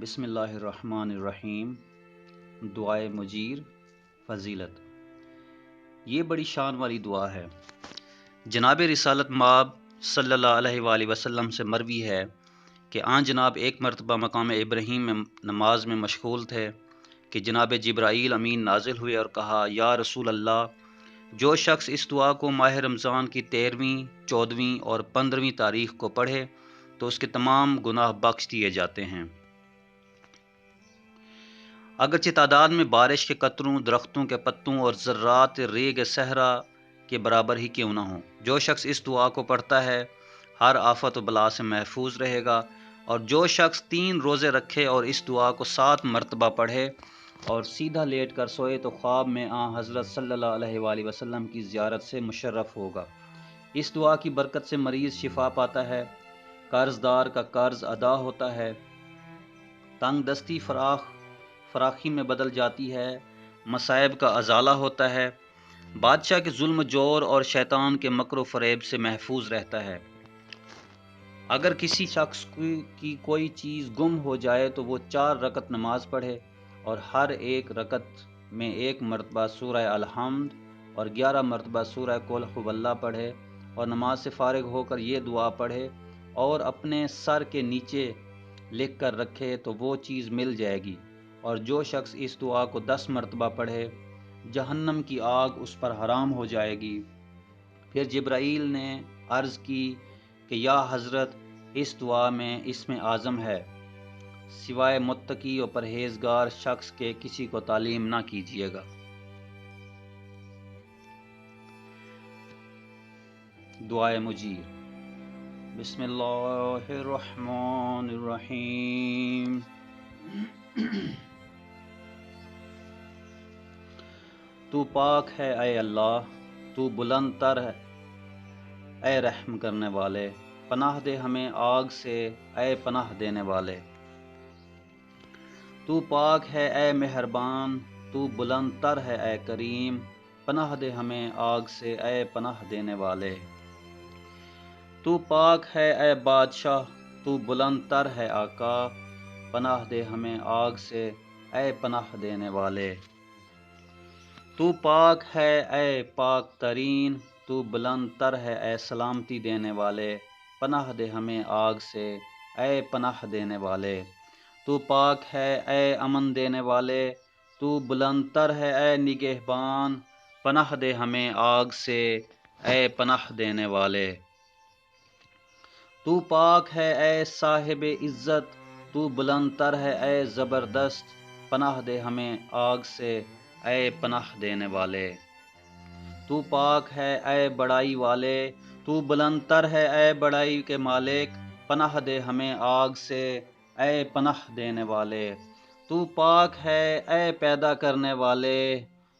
بسم اللہ الرحمن الرحیم۔ دعائے مجیر فضیلت۔ یہ بڑی شان والی دعا ہے۔ جناب رسالت مآب صلی اللہ علیہ وآلہ وسلم سے مروی ہے کہ آن جناب ایک مرتبہ مقام ابراہیم میں نماز میں مشغول تھے کہ جناب جبرائیل امین نازل ہوئے اور کہا، یا رسول اللہ، جو شخص اس دعا کو ماہ رمضان کی 13ویں، 14ویں اور 15ویں تاریخ کو پڑھے تو اس کے تمام گناہ بخش دیے جاتے ہیں، اگرچہ تعداد میں بارش کے قطروں، درختوں کے پتوں اور ذرات ریگ صحرا کے برابر ہی کیوں نہ ہوں۔ جو شخص اس دعا کو پڑھتا ہے ہر آفت و بلا سے محفوظ رہے گا، اور جو شخص 3 روزے رکھے اور اس دعا کو 7 مرتبہ پڑھے اور سیدھا لیٹ کر سوئے تو خواب میں حضرت صلی اللہ علیہ وآلہ وسلم کی زیارت سے مشرف ہوگا۔ اس دعا کی برکت سے مریض شفا پاتا ہے، قرض دار کا قرض ادا ہوتا ہے، تنگ دستی فراخی میں بدل جاتی ہے، مصائب کا ازالہ ہوتا ہے، بادشاہ کے ظلم جور اور شیطان کے مکر و فریب سے محفوظ رہتا ہے۔ اگر کسی شخص کی کوئی چیز گم ہو جائے تو وہ 4 رکعت نماز پڑھے اور ہر ایک رکعت میں 1 مرتبہ سورہ الحمد اور 11 مرتبہ سورہ قل هو اللہ پڑھے اور نماز سے فارغ ہو کر یہ دعا پڑھے اور اپنے سر کے نیچے لکھ کر رکھے تو وہ چیز مل جائے گی، اور جو شخص اس دعا کو 10 مرتبہ پڑھے جہنم کی آگ اس پر حرام ہو جائے گی۔ پھر جبرائیل نے عرض کی کہ یا حضرت، اس دعا میں اسم اعظم ہے، سوائے متقی و پرہیزگار شخص کے کسی کو تعلیم نہ کیجیے گا۔ دعائے مجیر۔ بسم اللہ الرحمن الرحیم۔ تو پاک ہے اے اللہ، تو بلند تر ہے اے رحم کرنے والے، پناہ دے ہمیں آگ سے اے پناہ دینے والے۔ تو پاک ہے اے مہربان، تو بلند تر ہے اے کریم، پناہ دے ہمیں آگ سے اے پناہ دینے والے۔ تو پاک ہے اے بادشاہ، تو بلند تر ہے آقا، پناہ دے ہمیں آگ سے اے پناہ دینے والے۔ تو پاک ہے اے پاک ترین، تو بلند تر ہے اے سلامتی دینے والے، پناہ دے ہمیں آگ سے اے پناہ دینے والے۔ تو پاک ہے اے امن دینے والے، تو بلند تر ہے اے نگہبان، پناہ دے ہمیں آگ سے اے پناہ دینے والے۔ تو پاک ہے اے صاحب عزت، تو بلند تر ہے اے زبردست، پناہ دے ہمیں آگ سے اے پناہ دینے والے۔ تو پاک ہے اے بڑائی والے، تو بلند تر ہے اے بڑائی کے مالک، پناہ دے ہمیں آگ سے اے پناہ دینے والے۔ تو پاک ہے اے پیدا کرنے والے،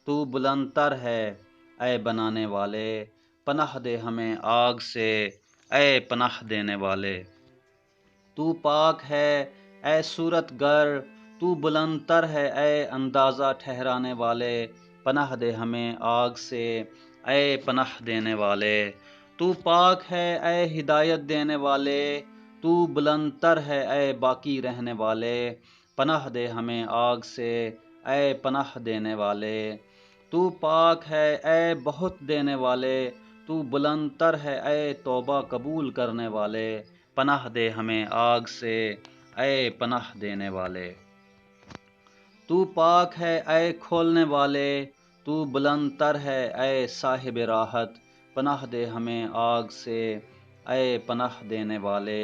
تو بلند تر ہے اے بنانے والے، پناہ دے ہمیں آگ سے اے پناہ دینے والے۔ تو پاک ہے اے صورت گر، تو بلند تر ہے اے اندازہ ٹھہرانے والے، پناہ دے ہمیں آگ سے اے پناہ دینے والے۔ تو پاک ہے اے ہدایت دینے والے، تو بلند تر ہے اے باقی رہنے والے، پناہ دے ہمیں آگ سے اے پناہ دینے والے۔ تو پاک ہے اے بہت دینے والے، تو بلند تر ہے اے توبہ قبول کرنے والے، پناہ دے ہمیں آگ سے اے پناہ دینے والے۔ تو پاک ہے اے کھولنے والے، تو بلند تر ہے اے صاحب راحت، پناہ دے ہمیں آگ سے اے پناہ دینے والے۔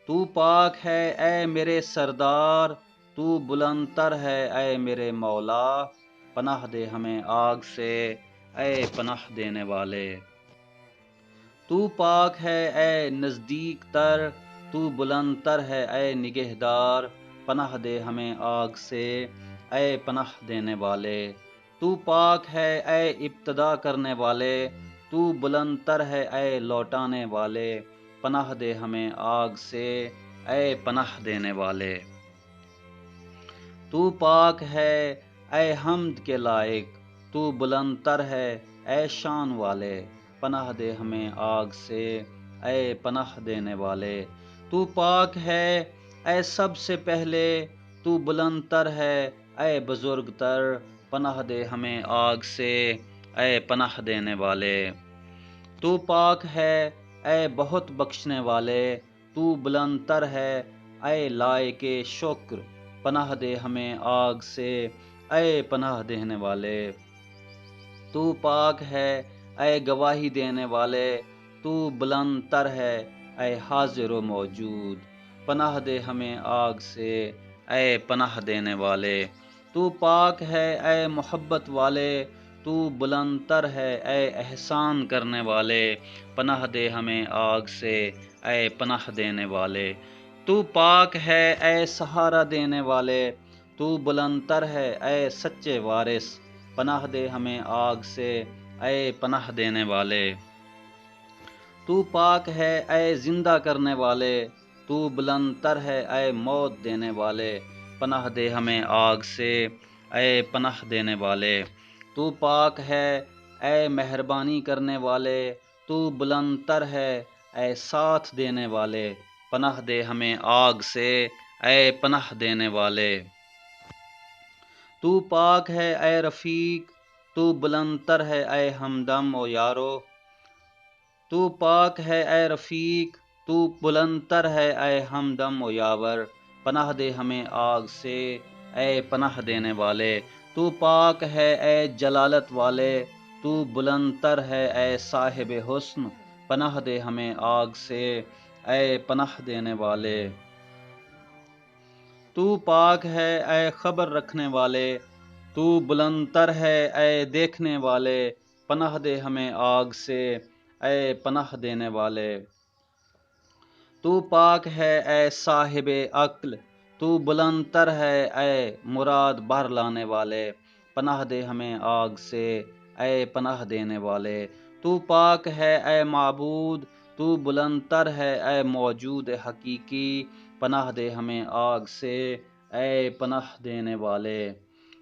تو پاک ہے اے میرے سردار، تو بلند تر ہے اے میرے مولا، پناہ دے ہمیں آگ سے اے پناہ دینے والے۔ تو پاک ہے اے نزدیک تر، تو بلند تر ہے اے نگہدار، پناہ دے ہمیں آگ سے اے پناہ دینے والے۔ تو پاک ہے اے ابتدا کرنے والے، تو بلند تر ہے اے لوٹانے والے، پناہ دے ہمیں آگ سے اے پناہ دینے والے۔ تو پاک ہے اے حمد کے لائق، تو بلند تر ہے اے شان والے، پناہ دے ہمیں آگ سے اے پناہ دینے والے۔ تو پاک ہے اے سب سے پہلے، تو بلند تر ہے اے بزرگ تر، پناہ دے ہمیں آگ سے اے پناہ دینے والے۔ تو پاک ہے اے بہت بخشنے والے، تو بلند تر ہے اے لائق شکر، پناہ دے ہمیں آگ سے اے پناہ دینے والے۔ تو پاک ہے اے گواہی دینے والے، تو بلند تر ہے اے حاضر و موجود، پناہ دے ہمیں آگ سے اے پناہ دینے والے۔ تو پاک ہے اے محبت والے، تو بلند تر ہے اے احسان کرنے والے، پناہ دے ہمیں آگ سے اے پناہ دینے والے۔ تو پاک ہے اے سہارا دینے والے، تو بلند تر ہے اے سچے وارث، پناہ دے ہمیں آگ سے اے پناہ دینے والے۔ تو پاک ہے اے زندہ کرنے والے، تو بلند تر ہے اے موت دینے والے، پناہ دے ہمیں آگ سے اے پناہ دینے والے۔ تو پاک ہے اے مہربانی کرنے والے، تو بلند تر ہے اے ساتھ دینے والے، پناہ دے ہمیں آگ سے اے پناہ دینے والے۔ تو پاک ہے اے رفیق، تو بلند تر ہے اے ہمدم و یارو، تو پاک ہے اے رفیق، تو بلند تر ہے اے ہمدم و یاور، پناہ دے ہمیں آگ سے اے پناہ دینے والے۔ تو پاک ہے اے جلالت والے، تو بلند تر ہے اے صاحب حسن، پناہ دے ہمیں آگ سے اے پناہ دینے والے۔ تو پاک ہے اے خبر رکھنے والے، تو بلند تر ہے اے دیکھنے والے، پناہ دے ہمیں آگ سے اے پناہ دینے والے۔ تو پاک ہے اے صاحب عقل، تو بلند تر ہے اے مراد بھر لانے والے، پناہ دے ہمیں آگ سے اے پناہ دینے والے۔ تو پاک ہے اے معبود، تو بلند تر ہے اے موجود حقیقی، پناہ دے ہمیں آگ سے اے پناہ دینے والے۔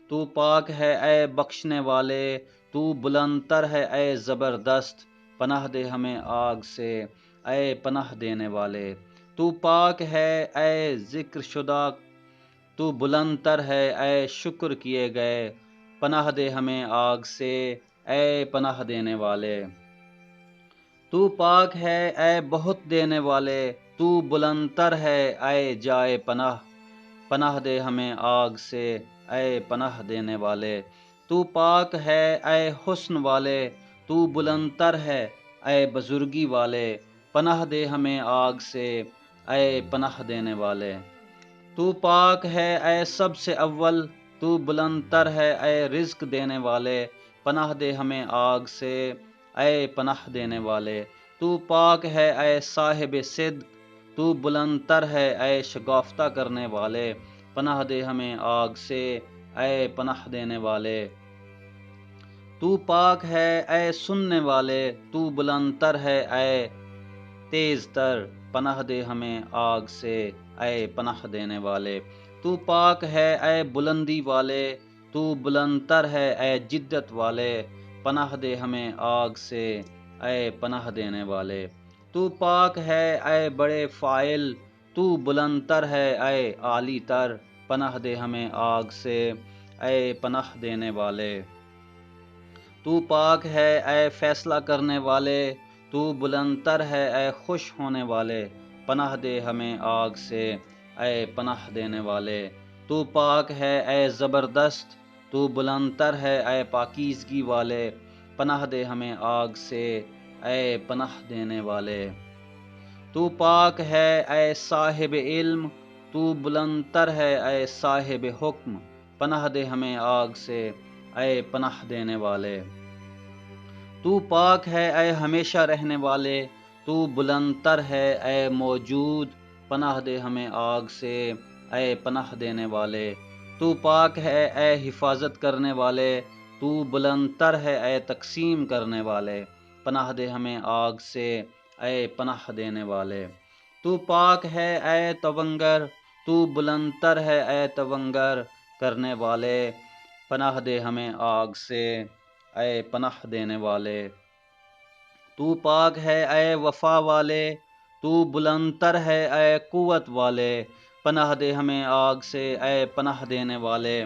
تو پاک ہے اے بخشنے والے، تو بلند تر ہے اے زبردست، پناہ دے ہمیں آگ سے اے پناہ دینے والے۔ تو پاک ہے اے ذکر شدہ، تو بلند تر ہے اے شکر کیے گئے، پناہ دے ہمیں آگ سے اے پناہ دینے والے۔ تو پاک ہے اے بہت دینے والے، تو بلند تر ہے اے جائے پناہ، پناہ دے ہمیں آگ سے اے پناہ دینے والے۔ تو پاک ہے اے حسن والے، تو بلند تر ہے اے بزرگی والے، پناہ دے ہمیں آگ سے اے پناہ دینے والے۔ تو پاک ہے اے سب سے اول، تو بلند تر ہے اے رزق دینے والے، پناہ دے ہمیں آگ سے اے پناہ دینے والے۔ تو پاک ہے اے صاحب صدق، تو بلند تر ہے اے شگافتہ کرنے والے، پناہ دے ہمیں آگ سے اے پناہ دینے والے۔ تو پاک ہے اے سننے والے، تو بلند تر ہے اے تیز تر، پناہ دے ہمیں آگ سے اے پناہ دینے والے۔ تو پاک ہے اے بلندی والے، تو بلند تر ہے اے جدت والے، پناہ دے ہمیں آگ سے اے پناہ دینے والے۔ تو پاک ہے اے بڑے فاعل، تو بلند تر ہے اے عالی تر، پناہ دے ہمیں آگ سے اے پناہ دینے والے۔ تو پاک ہے اے فیصلہ کرنے والے، تو بلند تر ہے اے خوش ہونے والے، پناہ دے ہمیں آگ سے اے پناہ دینے والے۔ تو پاک ہے اے زبردست، تو بلند تر ہے اے پاکیزگی والے، پناہ دے ہمیں آگ سے اے پناہ دینے والے۔ تو پاک ہے اے صاحب علم، تو بلند تر ہے اے صاحب حکم، پناہ دے ہمیں آگ سے اے پناہ دینے والے۔ تو پاک ہے اے ہمیشہ رہنے والے، تو بلند تر ہے اے موجود، پناہ دے ہمیں آگ سے اے پناہ دینے والے۔ تو پاک ہے اے حفاظت کرنے والے، تو بلند تر ہے اے تقسیم کرنے والے، پناہ دے ہمیں آگ سے اے پناہ دینے والے۔ تو پاک ہے اے تونگر، تو بلند تر ہے اے تونگر کرنے والے، پناہ دے ہمیں آگ سے اے پناہ دینے والے۔ تو پاک ہے اے وفا والے، تو بلند تر ہے اے قوت والے، پناہ دے ہمیں آگ سے اے پناہ دینے والے،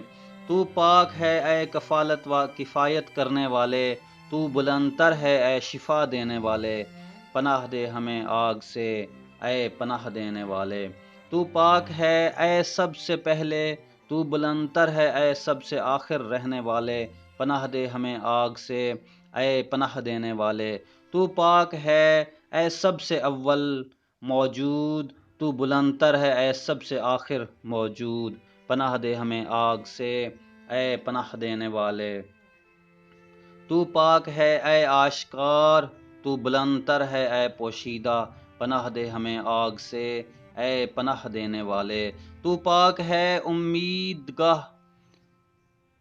تو پاک ہے اے کفالت و کفایت کرنے والے، تو بلند تر ہے اے شفا دینے والے، پناہ دے ہمیں آگ سے اے پناہ دینے والے، تو پاک ہے اے سب سے پہلے، تو بلند تر ہے اے سب سے آخر رہنے والے، پناہ دے ہمیں آگ سے اے پناہ دینے والے، تو پاک ہے اے سب سے اول موجود، تو بلند تر ہے اے سب سے آخر موجود، پناہ دے ہمیں آگ سے اے پناہ دینے والے، تو پاک ہے اے آشکار، تو بلند تر ہے اے پوشیدہ، پناہ دے ہمیں آگ سے اے پناہ دینے والے، تو پاک ہے امید گاہ،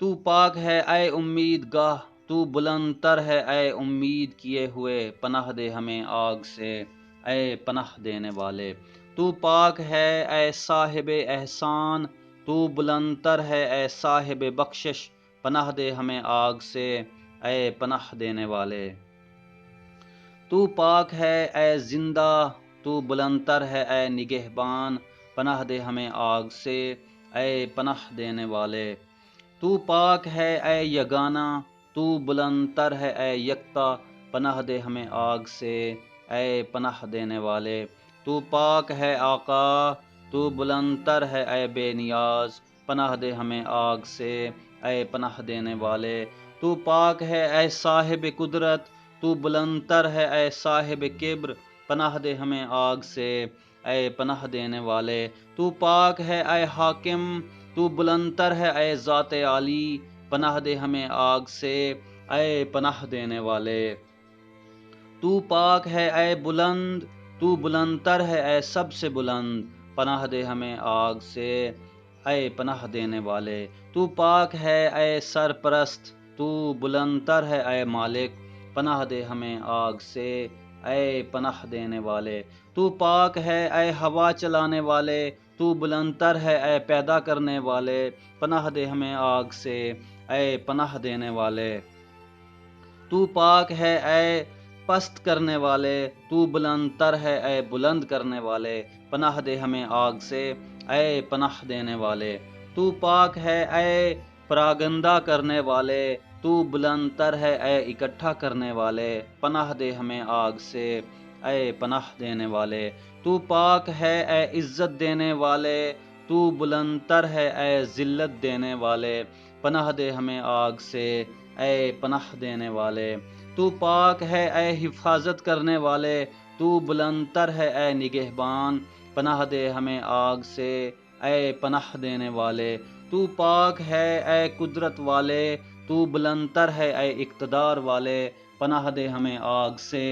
تو پاک ہے اے امید گاہ، تو بلند تر ہے اے امید کیے ہوئے، پناہ دے ہمیں آگ سے اے پناہ دینے والے، تو پاک ہے اے صاحب احسان، تو بلند تر ہے اے صاحب بخشش، پناہ دے ہمیں آگ سے اے پناہ دینے والے، تو پاک ہے اے زندہ، تو بلند تر ہے اے نگہبان، پناہ دے ہمیں آگ سے اے پناہ دینے والے، تو پاک ہے اے یگانہ، تو بلند تر ہے اے یکتا، پناہ دے ہمیں آگ سے اے پناہ دینے والے، تو پاک ہے آقا، تو بلند تر ہے اے بے نیاز، پناہ دے ہمیں آگ سے اے پناہ دینے والے، تو پاک ہے اے صاحب قدرت، تو بلند تر ہے اے صاحب کبر، پناہ دے ہمیں آگ سے اے پناہ دینے والے، تو پاک ہے اے حاکم، تو بلند تر ہے اے ذات عالی، پناہ دے ہمیں آگ سے اے پناہ دینے والے، تو پاک ہے اے بلند، تو بلند تر ہے اے سب سے بلند، پناہ دے ہمیں آگ سے اے پناہ دینے والے، تو پاک ہے اے سرپرست، تو بلند تر ہے اے مالک، پناہ دے ہمیں آگ سے اے پناہ دینے والے، تو پاک ہے اے ہوا چلانے والے، تو بلند تر ہے اے پیدا کرنے والے، پناہ دے ہمیں آگ سے اے پناہ دینے والے، تو پاک ہے اے پست کرنے والے، تو بلند تر ہے اے بلند کرنے والے، پناہ دے ہمیں آگ سے اے پناہ دینے والے، تو پاک ہے اے پراگندہ کرنے والے، تو بلند تر ہے اے اکٹھا کرنے والے، پناہ دے ہمیں آگ سے اے پناہ دینے والے، تو پاک ہے اے عزت دینے والے، تو بلند تر ہے اے ذلت دینے والے، پناہ دے ہمیں آگ سے اے پناہ دینے والے، تو پاک ہے اے حفاظت کرنے والے، تو بلند تر ہے اے نگہبان، پناہ دے ہمیں آگ سے اے پناہ دینے والے، تو پاک ہے اے قدرت والے، تو بلند تر ہے اے اقتدار والے، پناہ دے ہمیں آگ سے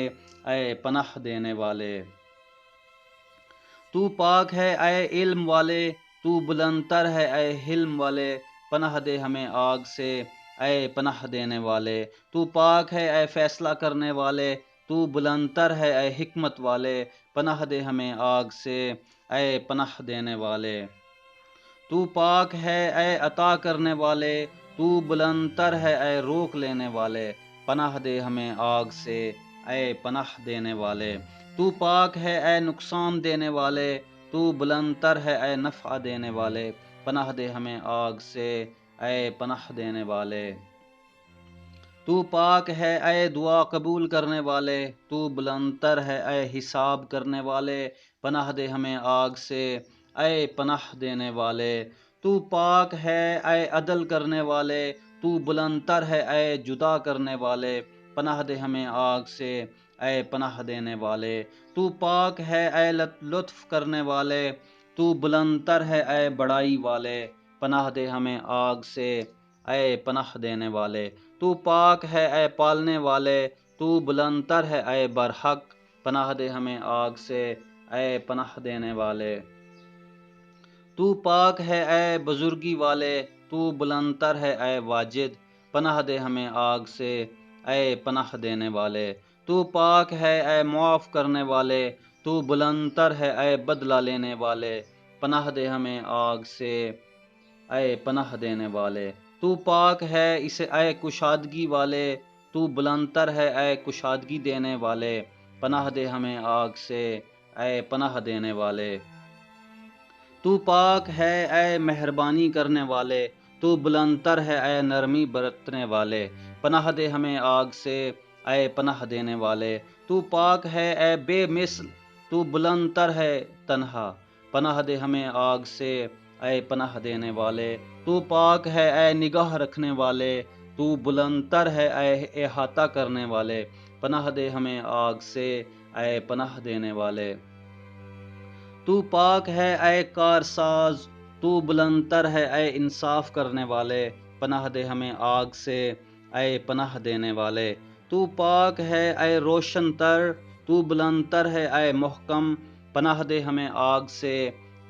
اے پناہ دینے والے، تو پاک ہے اے علم والے، تو بلند تر ہے اے حلم والے، پناہ دے ہمیں آگ سے اے پناہ دینے والے، تو پاک ہے اے فیصلہ کرنے والے، تو بلند تر ہے اے حکمت والے، پناہ دے ہمیں آگ سے اے پناہ دینے والے، تو پاک ہے اے عطا کرنے والے، تو بلند تر ہے اے روک لینے والے، پناہ دے ہمیں آگ سے اے پناہ دینے والے، تو پاک ہے اے نقصان دینے والے، تو بلند تر ہے اے نفع دینے والے، پناہ دے ہمیں آگ سے اے پناہ دینے والے، تو پاک ہے اے دعا قبول کرنے والے، تو بلند تر ہے اے حساب کرنے والے، پناہ دے ہمیں آگ سے اے پناہ دینے والے، تو پاک ہے اے عدل کرنے والے، تو بلند تر ہے اے جدا کرنے والے، پناہ دے ہمیں آگ سے اے پناہ دینے والے، تو پاک ہے اے لطف کرنے والے، تو بلند تر ہے اے بڑائی والے، پناہ دے ہمیں آگ سے اے پناہ دینے والے، تو پاک ہے اے پالنے والے، تو بلند تر ہے اے برحق، پناہ دے ہمیں آگ سے اے پناہ دینے والے، تو پاک ہے اے بزرگی والے، تو بلند تر ہے اے واجد، پناہ دے ہمیں آگ سے اے پناہ دینے والے، تو پاک ہے اے معاف کرنے والے، تو بلند تر ہے اے بدلہ لینے والے، پناہ دے ہمیں آگ سے اے پناہ دینے والے، تو پاک ہے اسے اے کشادگی والے، تو بلند تر ہے اے کشادگی دینے والے، پناہ دے ہمیں آگ سے اے پناہ دینے والے، تو پاک ہے اے مہربانی کرنے والے، تو بلند تر ہے اے نرمی برتنے والے، پناہ دے ہمیں آگ سے اے پناہ دینے والے، تو پاک ہے اے بے مثل، تو بلند تر ہے تنہا، پناہ دے ہمیں آگ سے اے پناہ دینے والے، تو پاک ہے اے نگاہ رکھنے والے، تو بلند تر ہے اے احاطہ کرنے والے، پناہ دے ہمیں آگ سے اے پناہ دینے والے، تو پاک ہے اے کارساز، تو بلند تر ہے اے انصاف کرنے والے، پناہ دے ہمیں آگ سے اے پناہ دینے والے، تو پاک ہے اے روشن تر، تو بلند تر ہے اے محکم، پناہ دے ہمیں آگ سے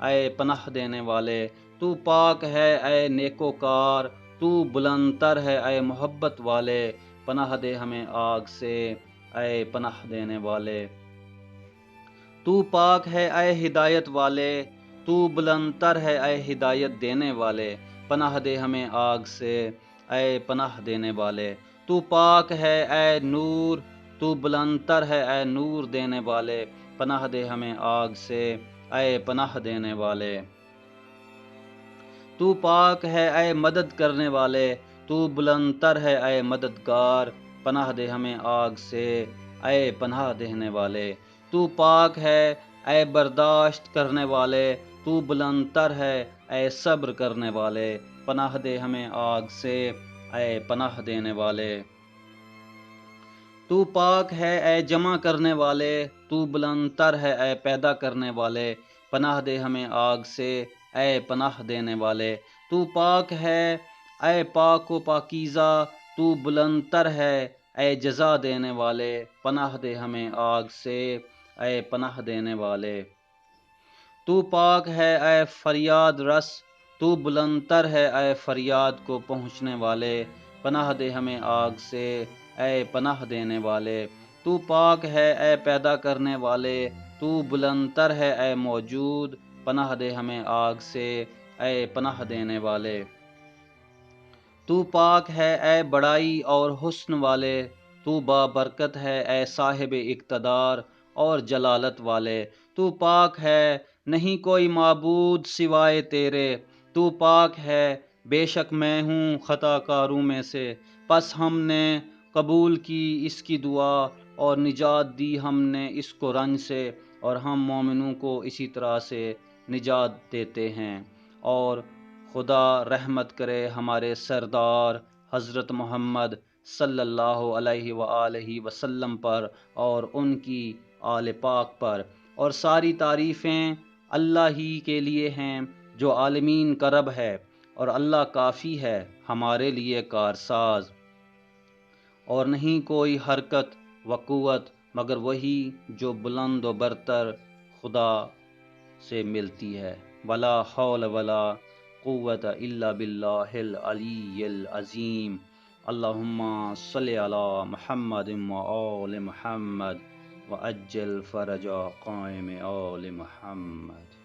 اے پناہ دینے والے، تو پاک ہے اے نیکوکار، تو بلند تر ہے اے محبت والے، پناہ دے ہمیں آگ سے اے پناہ دینے والے، تو پاک ہے اے ہدایت والے، تو بلند تر ہے اے ہدایت دینے والے، پناہ دے ہمیں آگ سے اے پناہ دینے والے، تو پاک ہے اے نور، تو بلند تر ہے اے نور دینے والے، پناہ دے ہمیں آگ سے اے پناہ دینے والے، تو پاک ہے اے مدد کرنے والے، تو بلند تر ہے اے مددگار، پناہ دے ہمیں آگ سے اے پناہ دینے والے، تو پاک ہے اے برداشت کرنے والے، تو بلند تر ہے اے صبر کرنے والے، پناہ دے ہمیں آگ سے اے پناہ دینے والے، تو پاک ہے اے جمع کرنے والے، تو بلند تر ہے اے پیدا کرنے والے، پناہ دے ہمیں آگ سے اے پناہ دینے والے، تو پاک ہے اے پاک و پاکیزہ، تو بلند تر ہے اے جزا دینے والے، پناہ دے ہمیں آگ سے اے پناہ دینے والے، تو پاک ہے اے فریاد رس، تو بلند تر ہے اے فریاد کو پہنچنے والے، پناہ دے ہمیں آگ سے اے پناہ دینے والے، تو پاک ہے اے پیدا کرنے والے، تو بلند تر ہے اے موجود، پناہ دے ہمیں آگ سے اے پناہ دینے والے، تو پاک ہے اے بڑائی اور حسن والے، تو بابرکت ہے اے صاحب اقتدار اور جلالت والے، تو پاک ہے نہیں کوئی معبود سوائے تیرے، تو پاک ہے بے شک میں ہوں خطا کاروں میں سے، پس ہم نے قبول کی اس کی دعا اور نجات دی ہم نے اس کو رنج سے، اور ہم مومنوں کو اسی طرح سے نجات دیتے ہیں، اور خدا رحمت کرے ہمارے سردار حضرت محمد صلی اللہ علیہ وآلہ وسلم پر اور ان کی آل پاک پر، اور ساری تعریفیں اللہ ہی کے لیے ہیں جو عالمین کا رب ہے، اور اللہ کافی ہے ہمارے لیے کارساز، اور نہیں کوئی حرکت و قوت مگر وہی جو بلند و برتر خدا سے ملتی ہے، ولا حول ولا قوت الا باللہ العلی العظیم، اللہم صلی علی محمد و آل محمد وعجل فرج قائم آل محمد۔